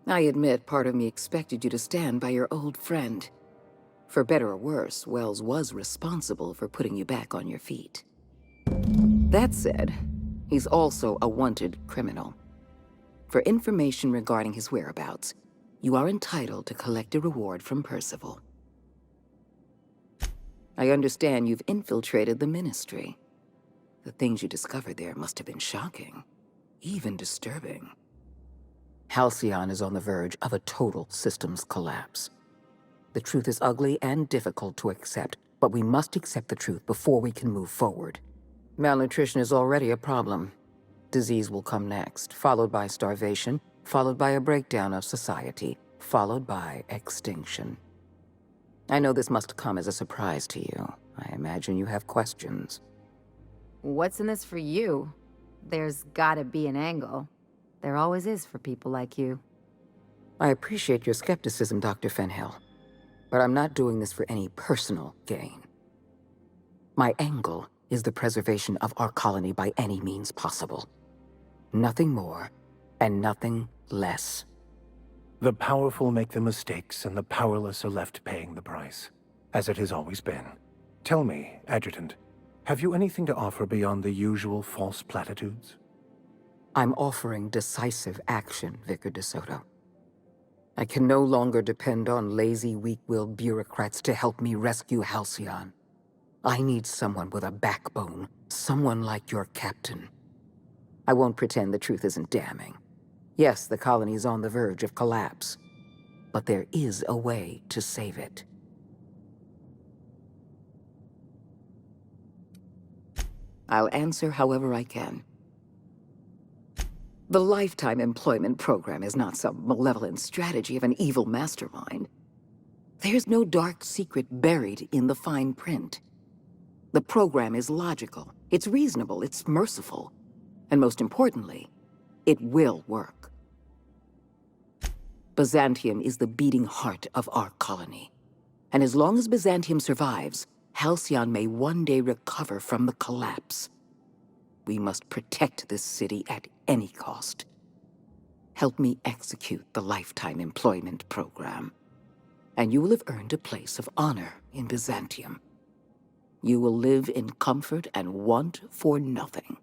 I admit part of me expected you to stand by your old friend. For better or worse, Wells was responsible for putting you back on your feet. That said, he's also a wanted criminal. For information regarding his whereabouts, you are entitled to collect a reward from Percival. I understand you've infiltrated the Ministry. The things you discovered there must have been shocking, even disturbing. Halcyon is on the verge of a total systems collapse. The truth is ugly and difficult to accept, but we must accept the truth before we can move forward. Malnutrition is already a problem. Disease will come next, followed by starvation, followed by a breakdown of society, followed by extinction. I know this must come as a surprise to you. I imagine you have questions. What's in this for you? There's gotta be an angle. There always is for people like you. I appreciate your skepticism, Dr. Fenhill, but I'm not doing this for any personal gain. My angle is the preservation of our colony by any means possible. Nothing more, and nothing less. The powerful make the mistakes, and the powerless are left paying the price, as it has always been. Tell me, Adjutant, have you anything to offer beyond the usual false platitudes? I'm offering decisive action, Vicar DeSoto. I can no longer depend on lazy, weak-willed bureaucrats to help me rescue Halcyon. I need someone with a backbone, someone like your captain. I won't pretend the truth isn't damning. Yes, the colony is on the verge of collapse, but there is a way to save it. I'll answer however I can. The Lifetime Employment Program is not some malevolent strategy of an evil mastermind. There's no dark secret buried in the fine print. The program is logical, it's reasonable, it's merciful, and most importantly, it will work. Byzantium is the beating heart of our colony. And as long as Byzantium survives, Halcyon may one day recover from the collapse. We must protect this city at any cost. Help me execute the Lifetime Employment Program, and you will have earned a place of honor in Byzantium. You will live in comfort and want for nothing.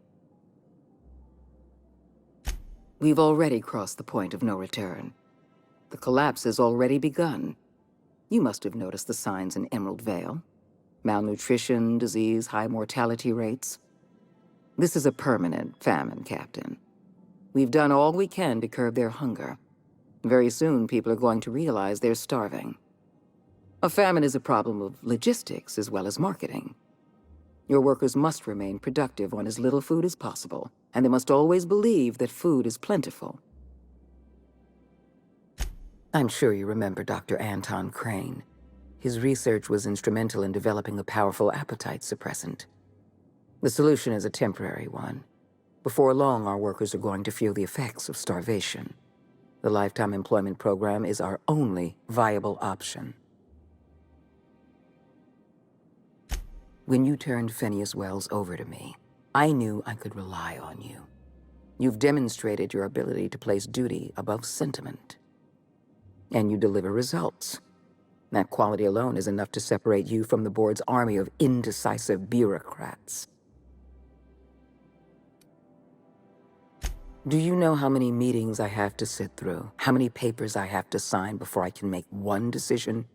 We've already crossed the point of no return. The collapse has already begun. You must have noticed the signs in Emerald Vale. Malnutrition, disease, high mortality rates. This is a permanent famine, Captain. We've done all we can to curb their hunger. Very soon, people are going to realize they're starving. A famine is a problem of logistics as well as marketing. Your workers must remain productive on as little food as possible, and they must always believe that food is plentiful. I'm sure you remember Dr. Anton Crane. His research was instrumental in developing a powerful appetite suppressant. The solution is a temporary one. Before long, our workers are going to feel the effects of starvation. The Lifetime Employment Program is our only viable option. When you turned Phineas Wells over to me, I knew I could rely on you. You've demonstrated your ability to place duty above sentiment. And you deliver results. That quality alone is enough to separate you from the board's army of indecisive bureaucrats. Do you know how many meetings I have to sit through? How many papers I have to sign before I can make one decision?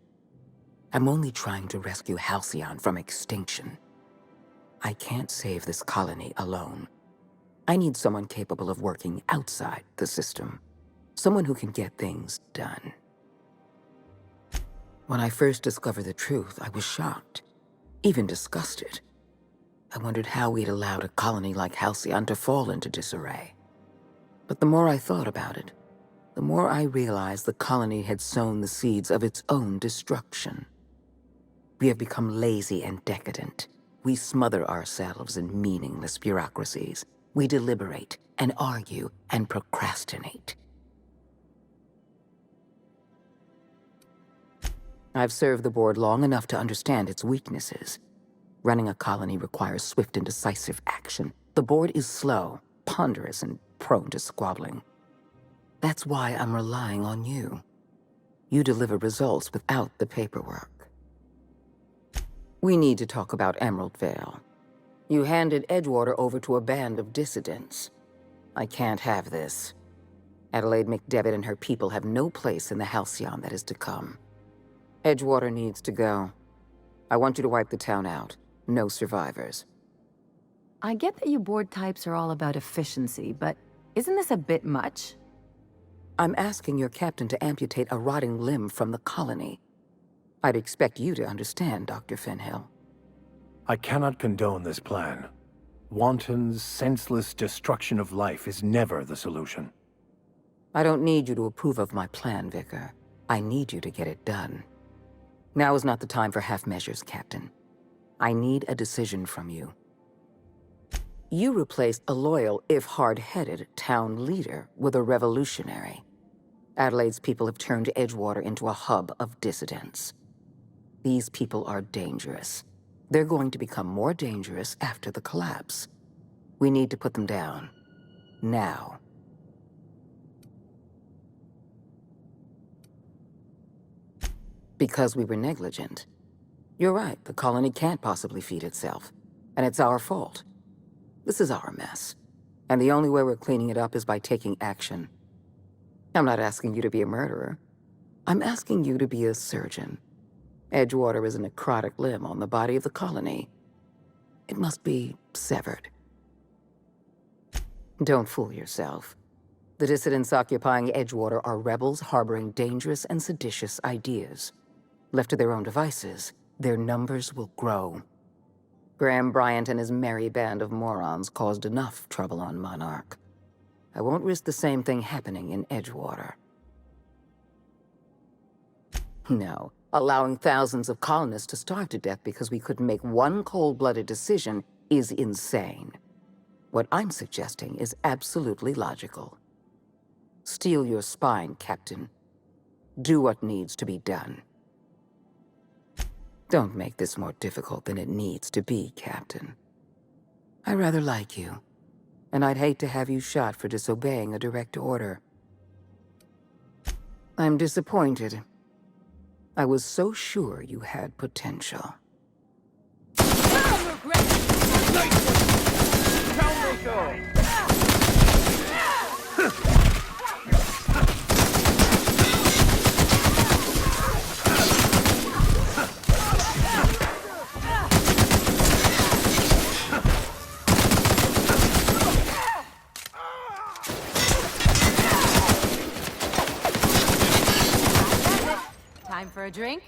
I'm only trying to rescue Halcyon from extinction. I can't save this colony alone. I need someone capable of working outside the system. Someone who can get things done. When I first discovered the truth, I was shocked, even disgusted. I wondered how we'd allowed a colony like Halcyon to fall into disarray. But the more I thought about it, the more I realized the colony had sown the seeds of its own destruction. We have become lazy and decadent. We smother ourselves in meaningless bureaucracies. We deliberate and argue and procrastinate. I've served the board long enough to understand its weaknesses. Running a colony requires swift and decisive action. The board is slow, ponderous, and prone to squabbling. That's why I'm relying on you. You deliver results without the paperwork. We need to talk about Emerald Vale. You handed Edgewater over to a band of dissidents. I can't have this. Adelaide McDevitt and her people have no place in the halcyon that is to come. Edgewater needs to go. I want you to wipe the town out. No survivors. I get that you board types are all about efficiency, but isn't this a bit much? I'm asking your captain to amputate a rotting limb from the colony. I'd expect you to understand, Dr. Fenhill. I cannot condone this plan. Wanton, senseless destruction of life is never the solution. I don't need you to approve of my plan, Vicar. I need you to get it done. Now is not the time for half measures, Captain. I need a decision from you. You replaced a loyal, if hard-headed, town leader with a revolutionary. Adelaide's people have turned Edgewater into a hub of dissidents. These people are dangerous. They're going to become more dangerous after the collapse. We need to put them down. Now. Because we were negligent. You're right, the colony can't possibly feed itself. And it's our fault. This is our mess. And the only way we're cleaning it up is by taking action. I'm not asking you to be a murderer. I'm asking you to be a surgeon. Edgewater is a necrotic limb on the body of the colony. It must be severed. Don't fool yourself. The dissidents occupying Edgewater are rebels harboring dangerous and seditious ideas. Left to their own devices, their numbers will grow. Graham Bryant and his merry band of morons caused enough trouble on Monarch. I won't risk the same thing happening in Edgewater. No, allowing thousands of colonists to starve to death because we couldn't make one cold-blooded decision is insane. What I'm suggesting is absolutely logical. Steel your spine, Captain. Do what needs to be done. Don't make this more difficult than it needs to be, Captain. I rather like you, and I'd hate to have you shot for disobeying a direct order. I'm disappointed. I was so sure you had potential. Time for a drink?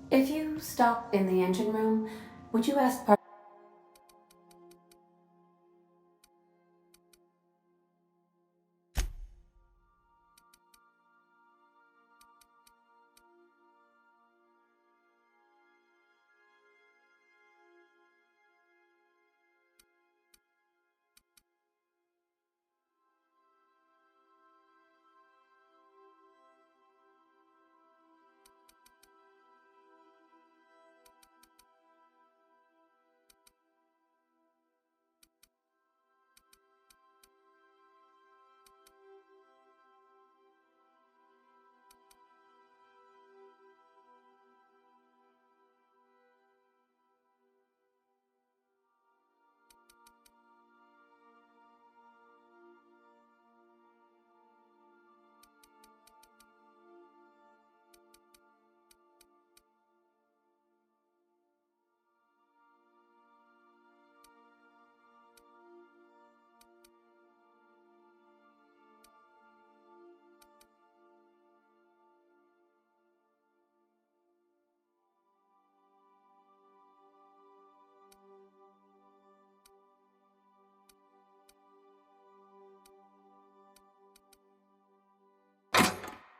If you stop in the engine room, would you ask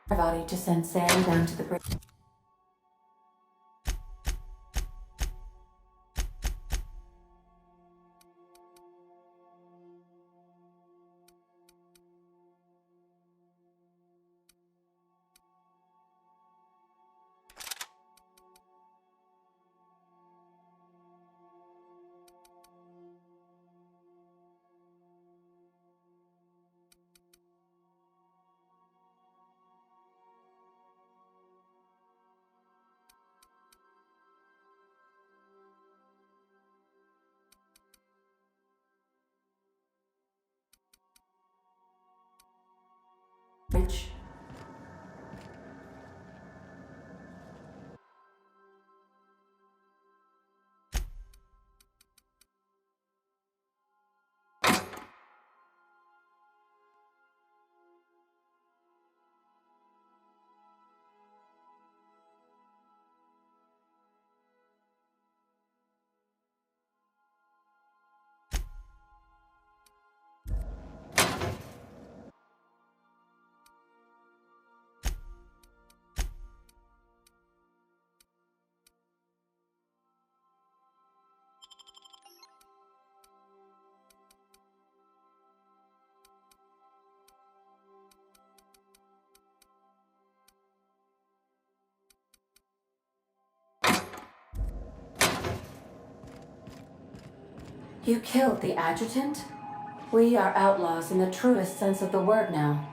Parvati to send Sam down to the bridge? You killed the adjutant? We are outlaws in the truest sense of the word now.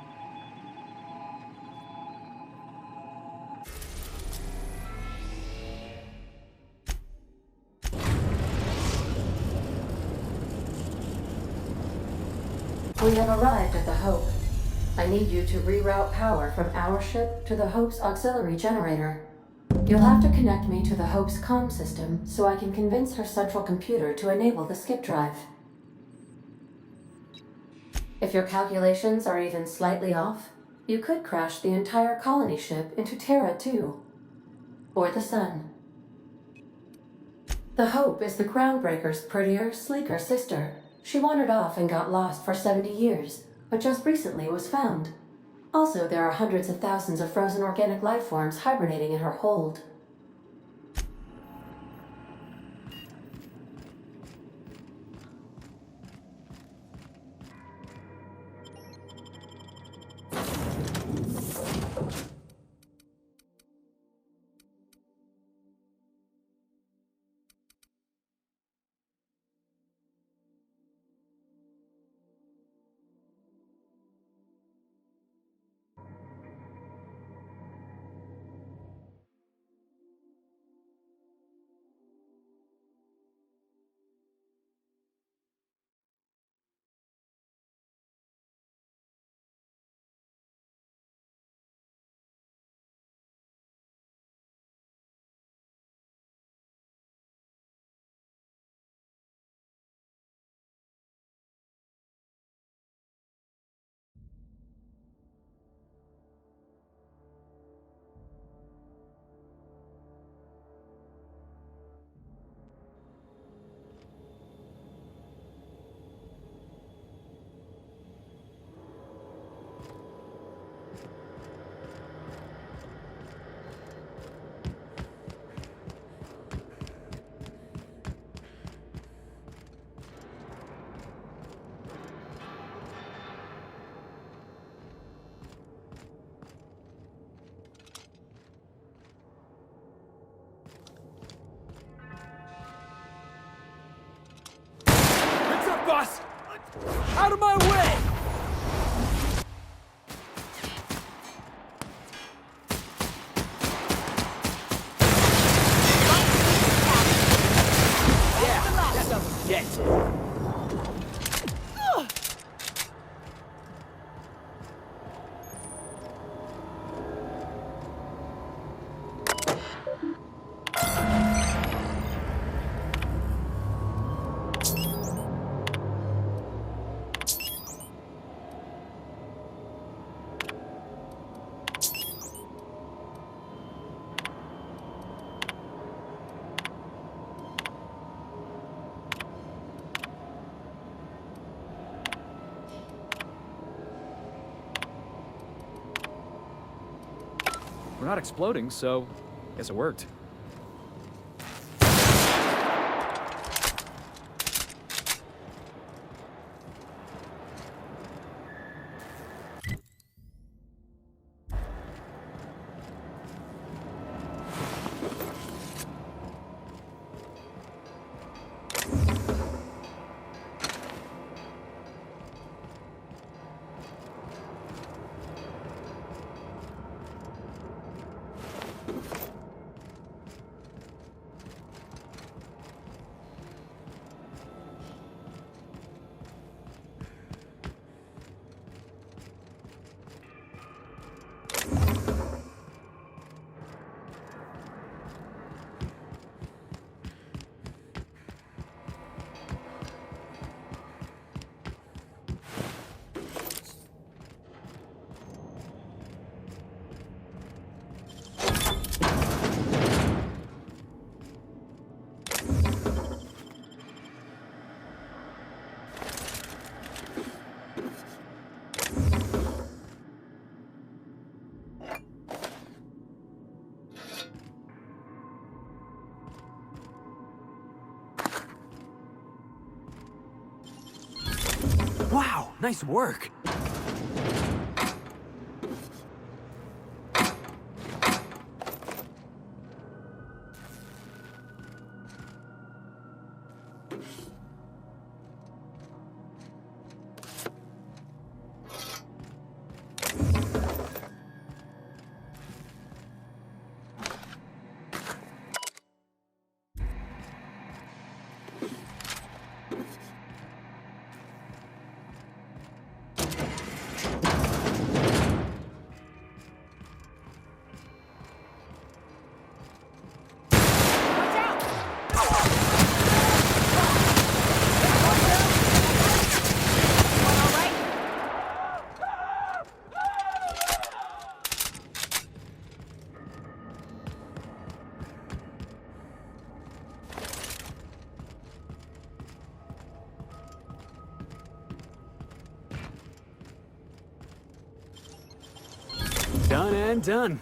We have arrived at the Hope. I need you to reroute power from our ship to the Hope's auxiliary generator. You'll have to connect me to the Hope's comm system so I can convince her central computer to enable the skip drive. If your calculations are even slightly off, you could crash the entire colony ship into Terra too. Or the Sun. The Hope is the Groundbreaker's prettier, sleeker sister. She wandered off and got lost for 70 years, but just recently was found. Also, there are hundreds of thousands of frozen organic life forms hibernating in her hold. What's up, boss? Out of my way! Yeah, that doesn't get. We're not exploding, so guess it worked. Wow, nice work. Done and done.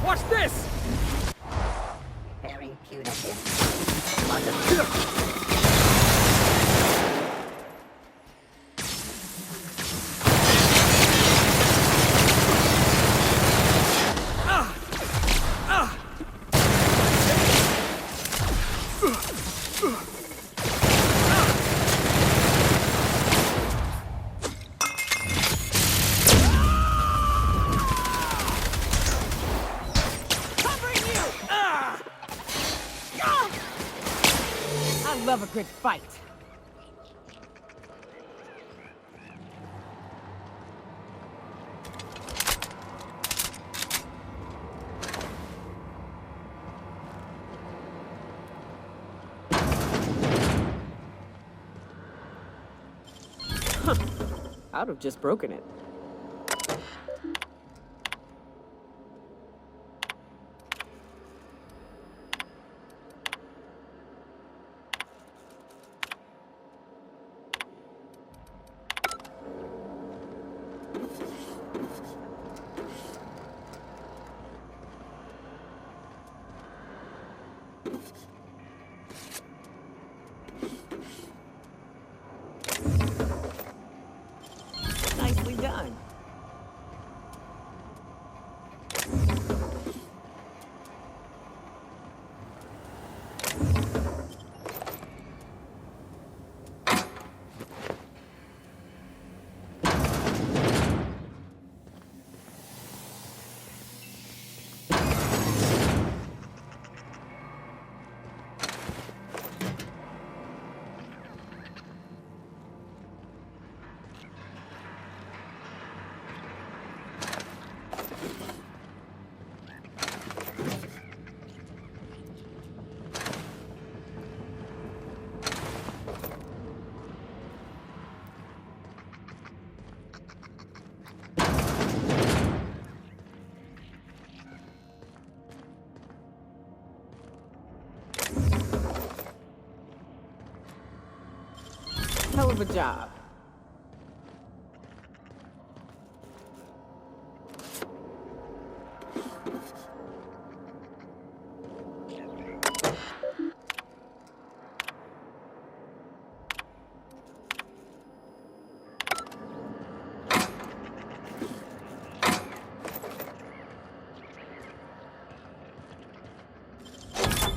Watch this! Very punitive. I love a good fight. I'd have just broken it. Nicely done. Hell of a job.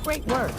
Great work.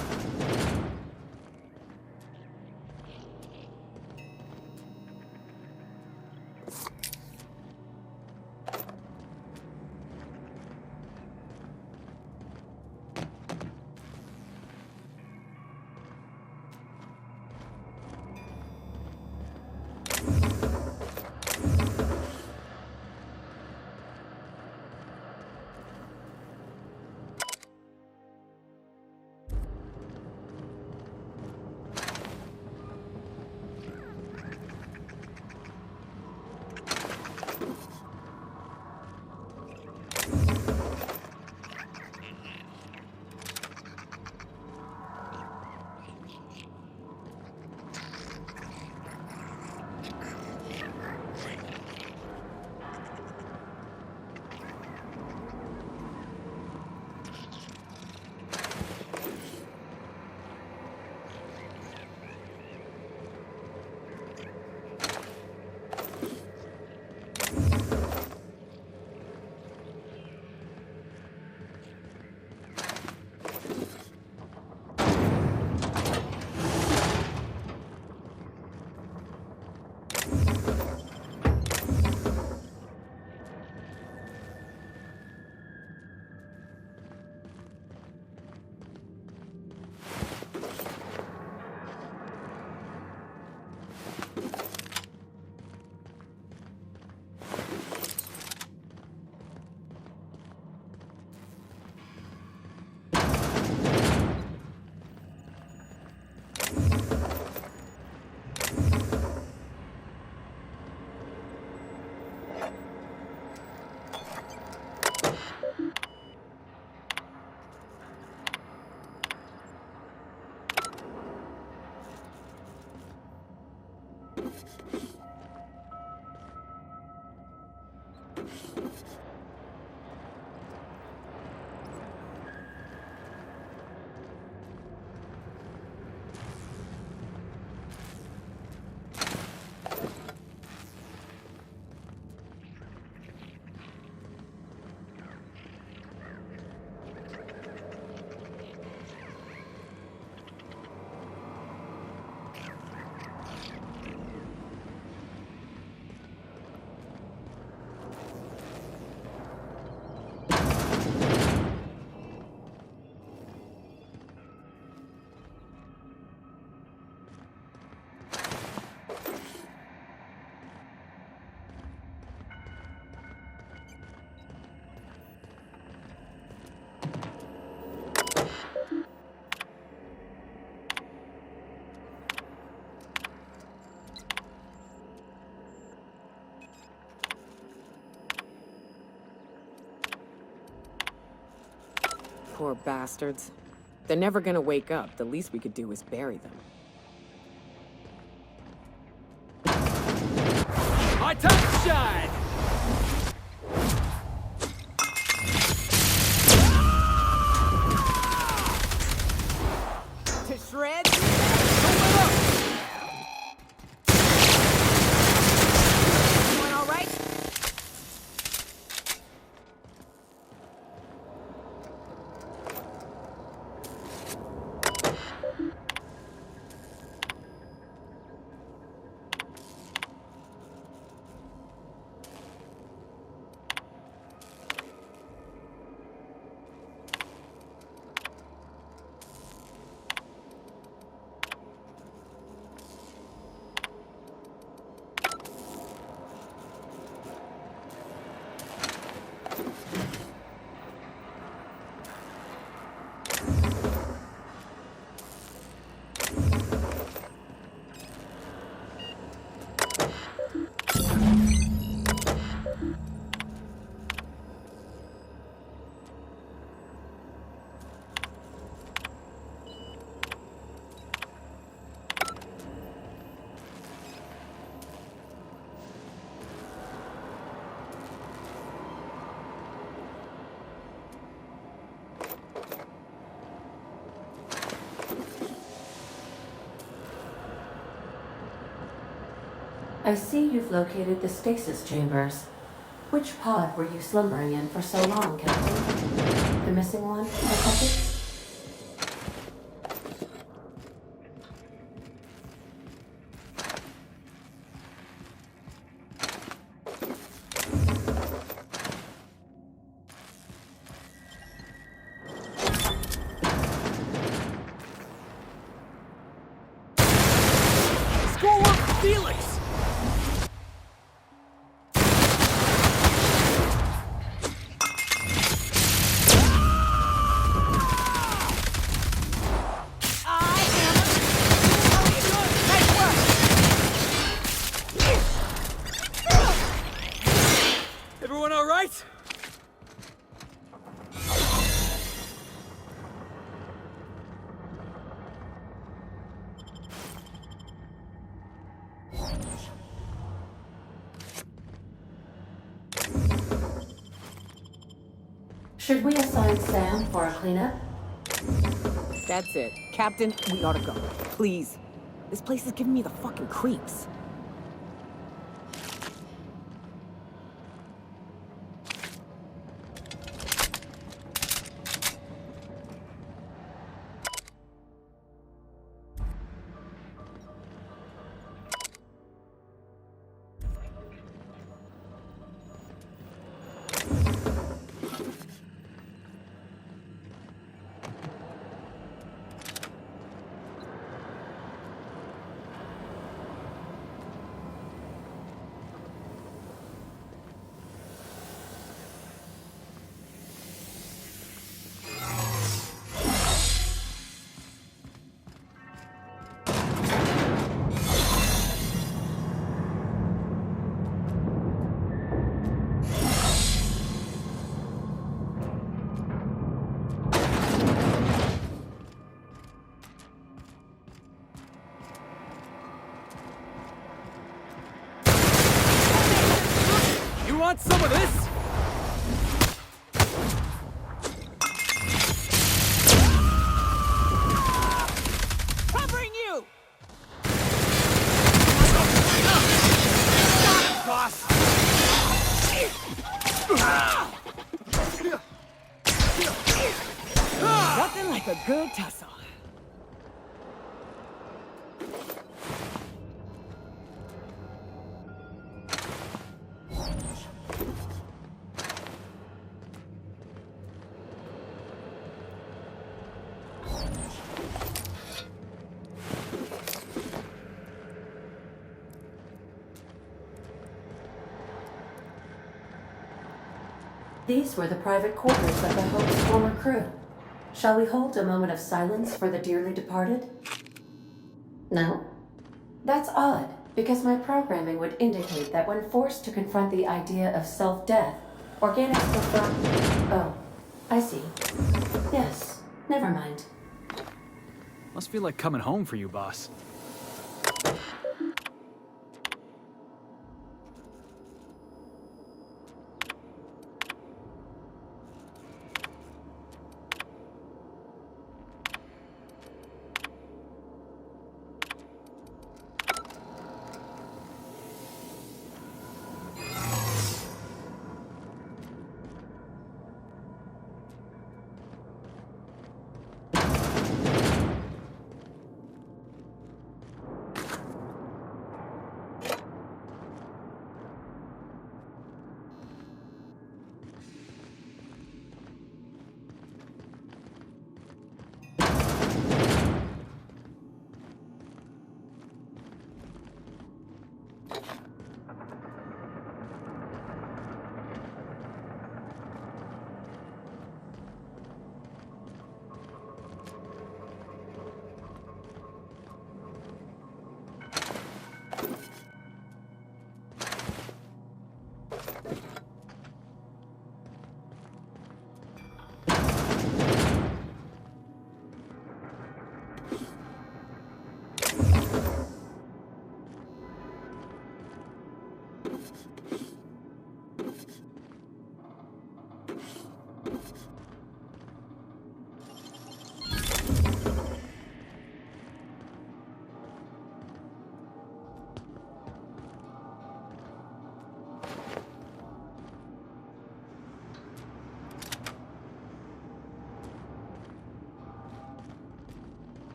Poor bastards. They're never gonna wake up. The least we could do is bury them. My time to shine! To shreds? Don't let up! Everyone all right? I see you've located the stasis chambers. Which pod were you slumbering in for so long, Captain? The missing one, I take it? Schoolwork for Felix! Everyone all right? Should we assign Sam for a cleanup? That's it. Captain, we ought to go. Please. This place is giving me the fucking creeps. You want some of this? Covering you! Boss! Nothing like a good tussle. These were the private quarters of the Hope's former crew. Shall we hold a moment of silence for the dearly departed? No? That's odd, because my programming would indicate that when forced to confront the idea of self-death, organics prefer... Oh, I see. Yes, never mind. Must feel like coming home for you, boss.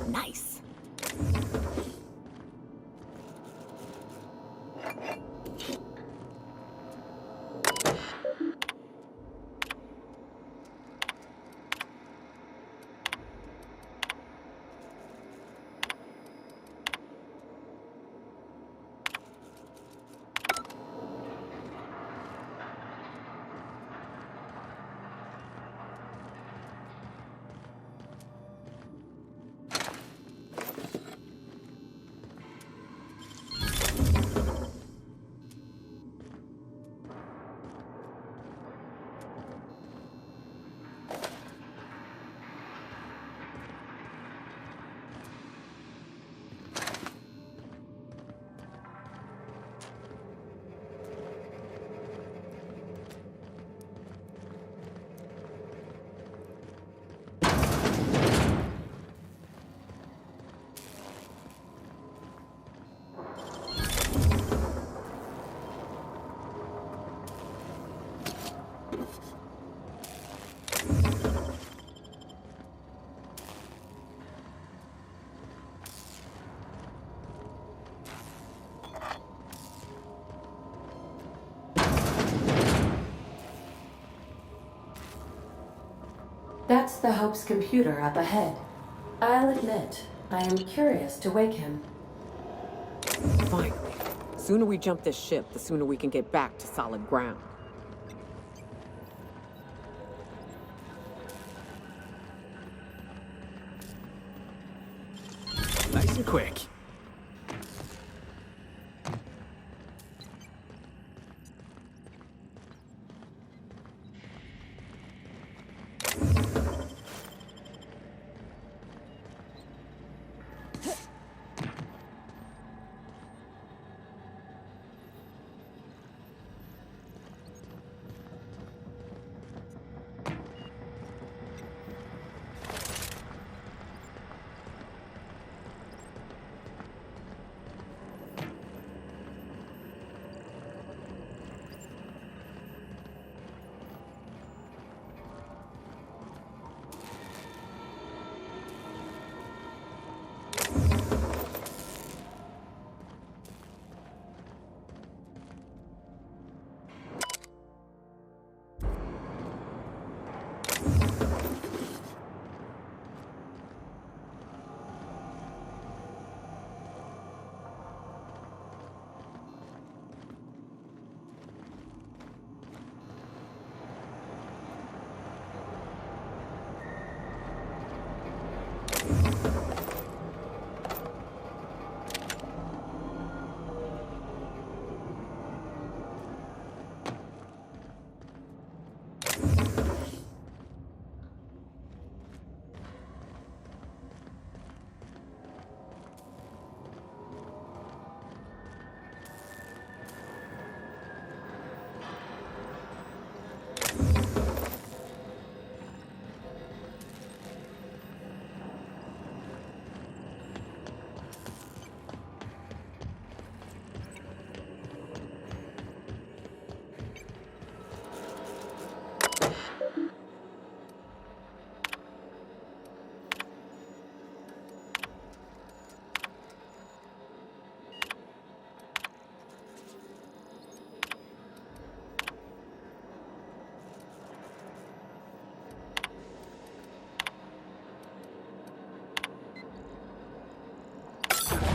Nice. That's the Hope's computer up ahead. I'll admit, I am curious to wake him. Finally. Sooner we jump this ship, the sooner we can get back to solid ground. Nice and quick.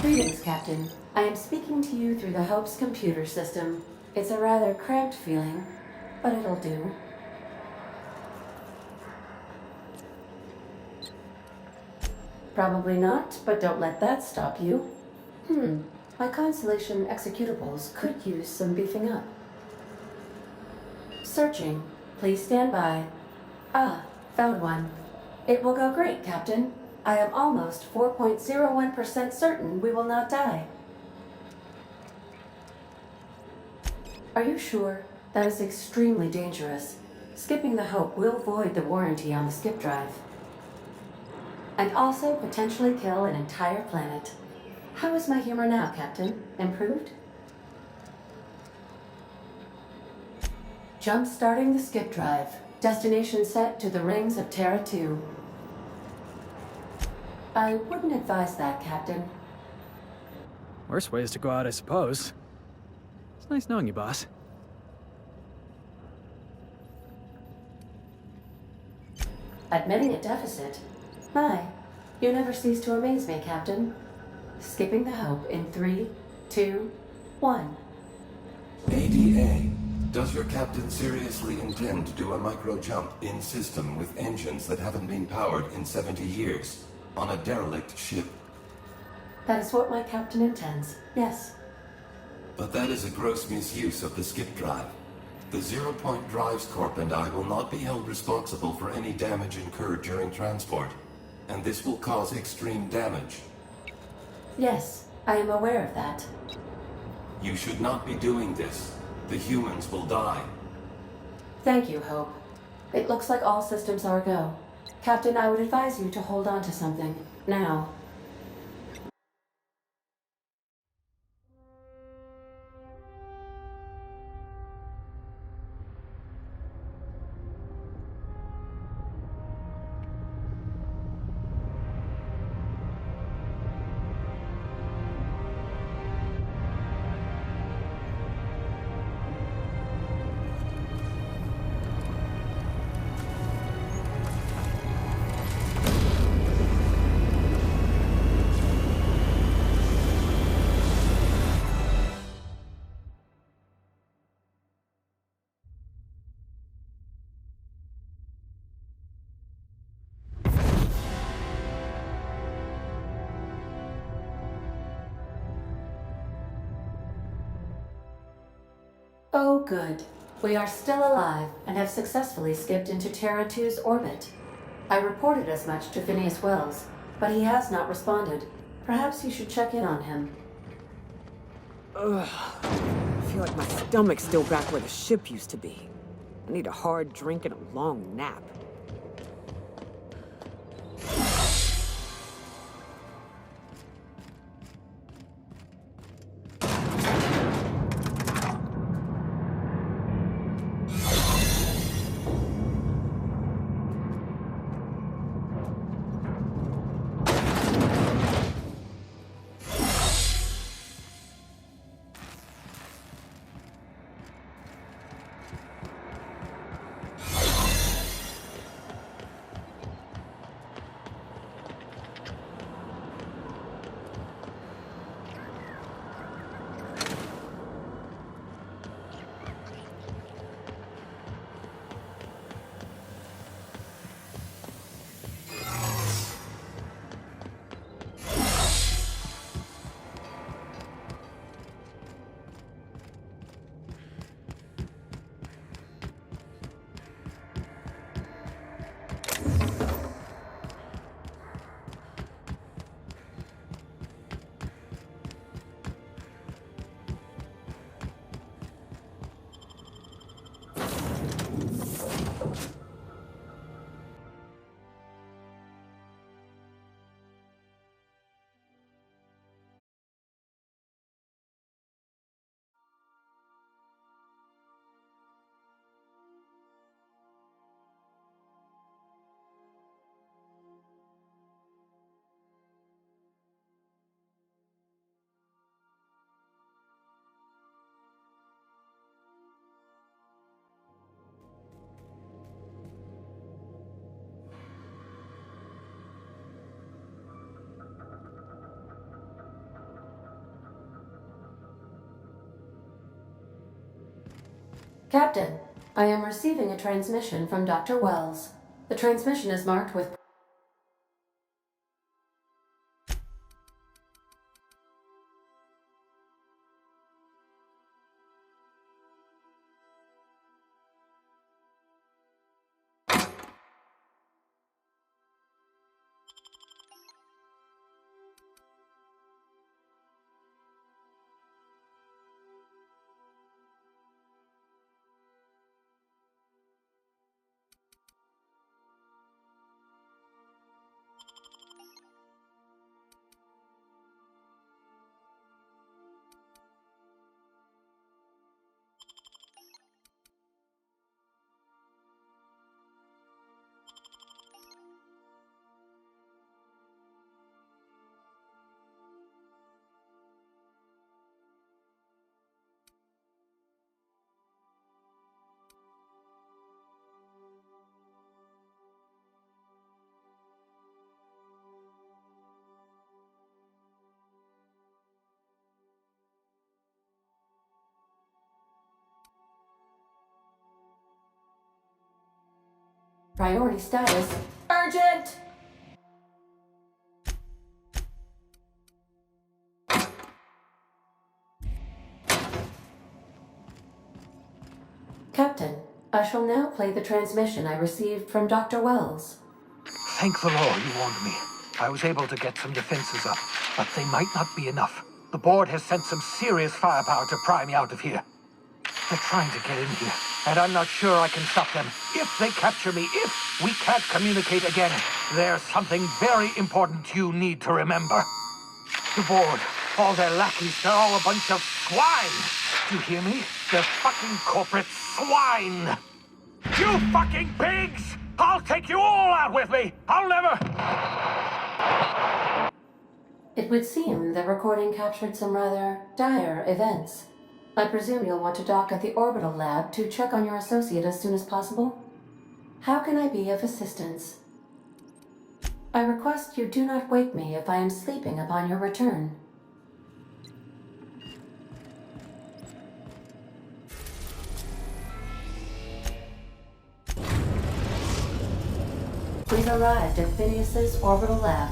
Greetings, Captain. I am speaking to you through the Hope's computer system. It's a rather cramped feeling, but it'll do. Probably not, but don't let that stop you. My Constellation executables could use some beefing up. Searching. Please stand by. Ah, found one. It will go great, Captain. I am almost 4.01% certain we will not die. Are you sure? That is extremely dangerous. Skipping the Hope will void the warranty on the skip drive. And also potentially kill an entire planet. How is my humor now, Captain? Improved? Jump-starting the skip drive. Destination set to the rings of Terra 2. I wouldn't advise that, Captain. Worst ways to go out, I suppose. It's nice knowing you, boss. Admitting a deficit? My, you never cease to amaze me, Captain. Skipping the Hope in 3, 2, 1. ADA, does your captain seriously intend to do a micro-jump in system with engines that haven't been powered in 70 years on a derelict ship? That is what my captain intends, yes. But that is a gross misuse of the skip drive. The Zero Point Drives Corp and I will not be held responsible for any damage incurred during transport, and this will cause extreme damage. Yes, I am aware of that. You should not be doing this. The humans will die. Thank you, Hope. It looks like all systems are go. Captain, I would advise you to hold on to something. Now. Oh, good. We are still alive and have successfully skipped into Terra 2's orbit. I reported as much to Phineas Wells, but he has not responded. Perhaps you should check in on him. Ugh. I feel like my stomach's still back where the ship used to be. I need a hard drink and a long nap. Captain, I am receiving a transmission from Dr. Wells. The transmission is marked with priority status. Urgent! Captain, I shall now play the transmission I received from Dr. Wells. Thank the Lord you warned me. I was able to get some defenses up, but they might not be enough. The board has sent some serious firepower to pry me out of here. They're trying to get in here, and I'm not sure I can stop them. If they capture me, if we can't communicate again, there's something very important you need to remember. The board, all their lackeys, they're all a bunch of swine. Do you hear me? They're fucking corporate swine. You fucking pigs! I'll take you all out with me! I'll never... It would seem the recording captured some rather dire events. I presume you'll want to dock at the orbital lab to check on your associate as soon as possible? How can I be of assistance? I request you do not wake me if I am sleeping upon your return. We've arrived at Phineas's orbital lab.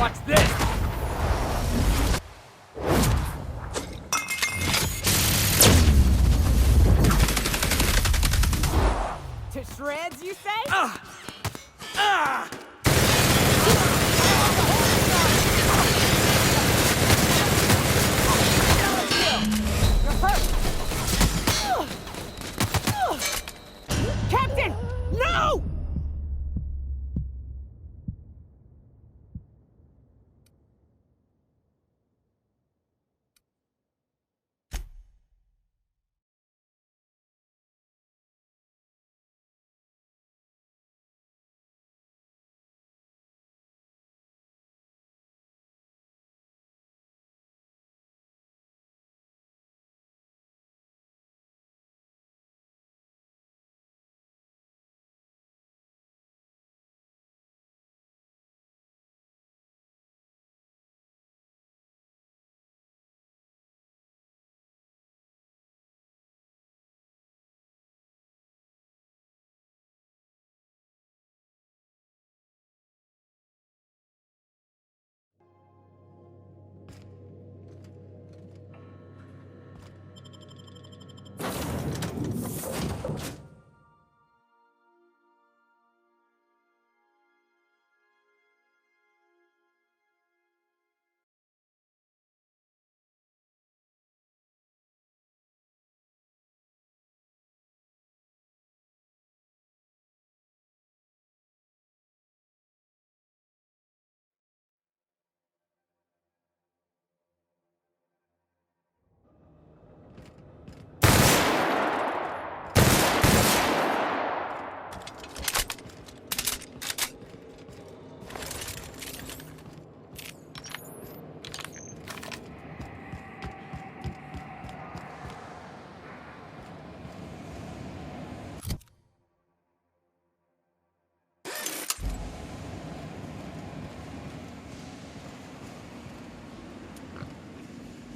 Watch this! To shreds, you say? You're hurt! Captain! No!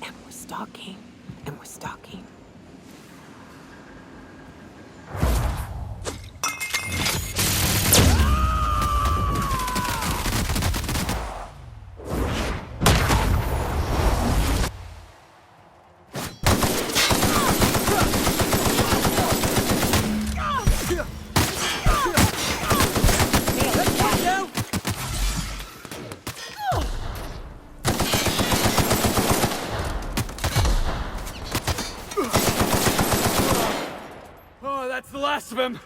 And we're stalking. And we're stalking. Oh, that's the last of him!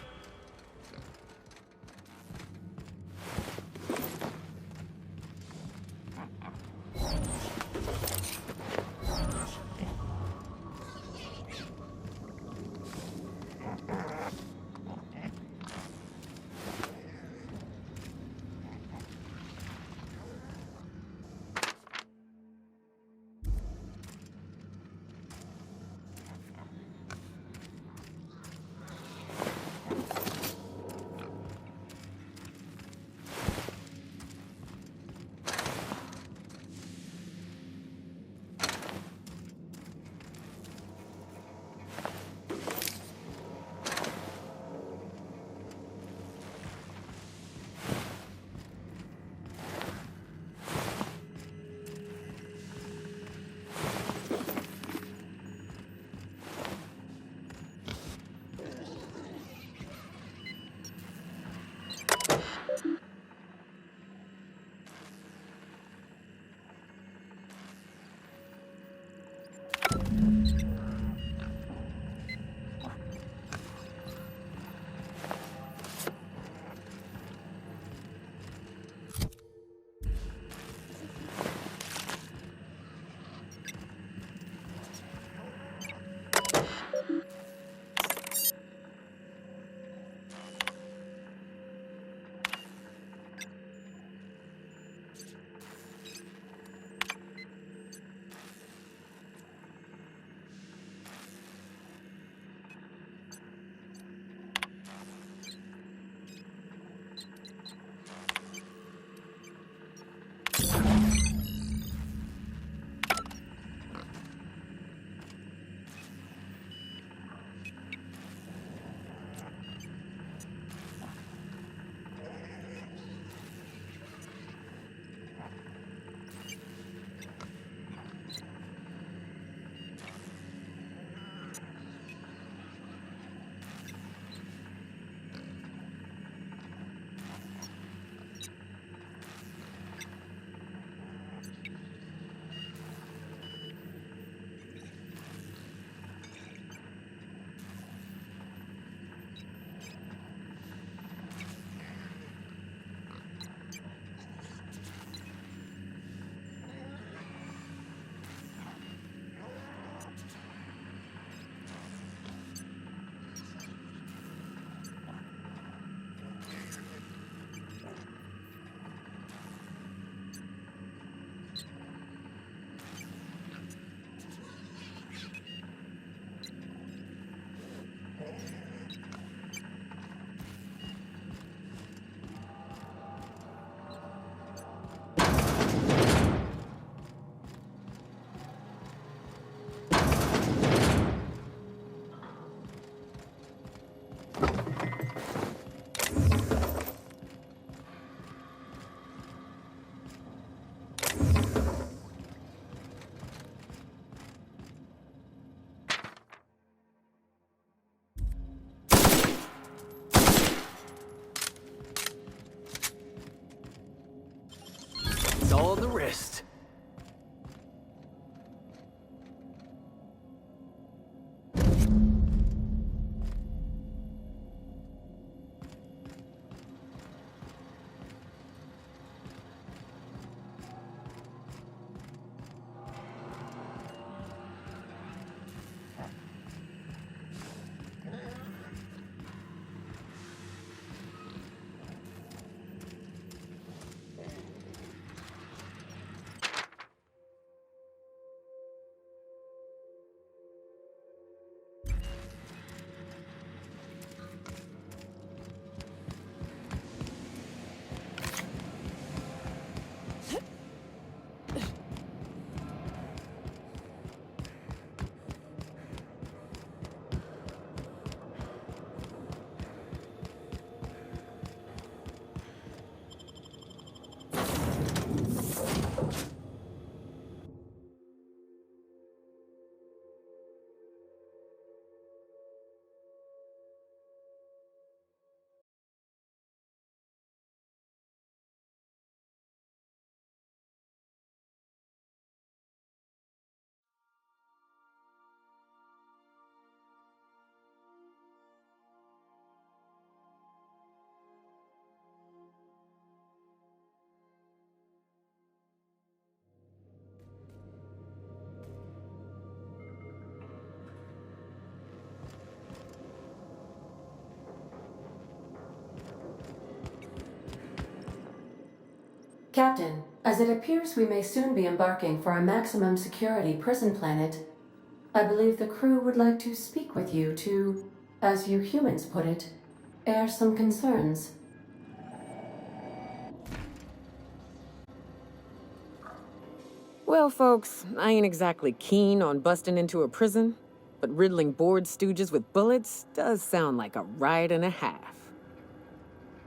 It's all on the wrist. Captain, as it appears we may soon be embarking for a maximum security prison planet, I believe the crew would like to speak with you to, as you humans put it, air some concerns. Well, folks, I ain't exactly keen on busting into a prison, but riddling bored stooges with bullets does sound like a ride and a half.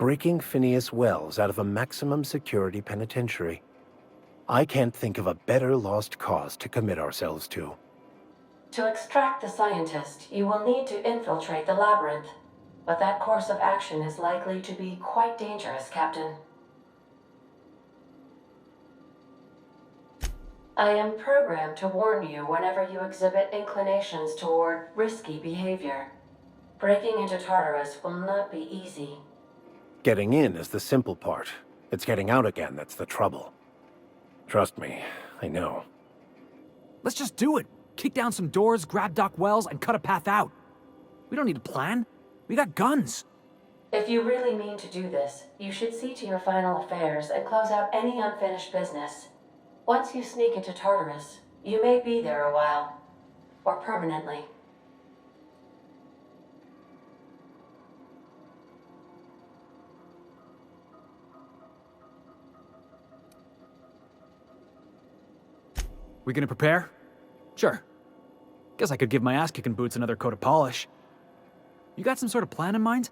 Breaking Phineas Wells out of a maximum security penitentiary. I can't think of a better lost cause to commit ourselves to. To extract the scientist, you will need to infiltrate the labyrinth, but that course of action is likely to be quite dangerous, Captain. I am programmed to warn you whenever you exhibit inclinations toward risky behavior. Breaking into Tartarus will not be easy. Getting in is the simple part. It's getting out again that's the trouble. Trust me, I know. Let's just do it. Kick down some doors, grab Doc Wells, and cut a path out. We don't need a plan. We got guns. If you really mean to do this, you should see to your final affairs and close out any unfinished business. Once you sneak into Tartarus, you may be there a while. Or permanently. We gonna prepare? Sure. Guess I could give my ass-kicking boots another coat of polish. You got some sort of plan in mind?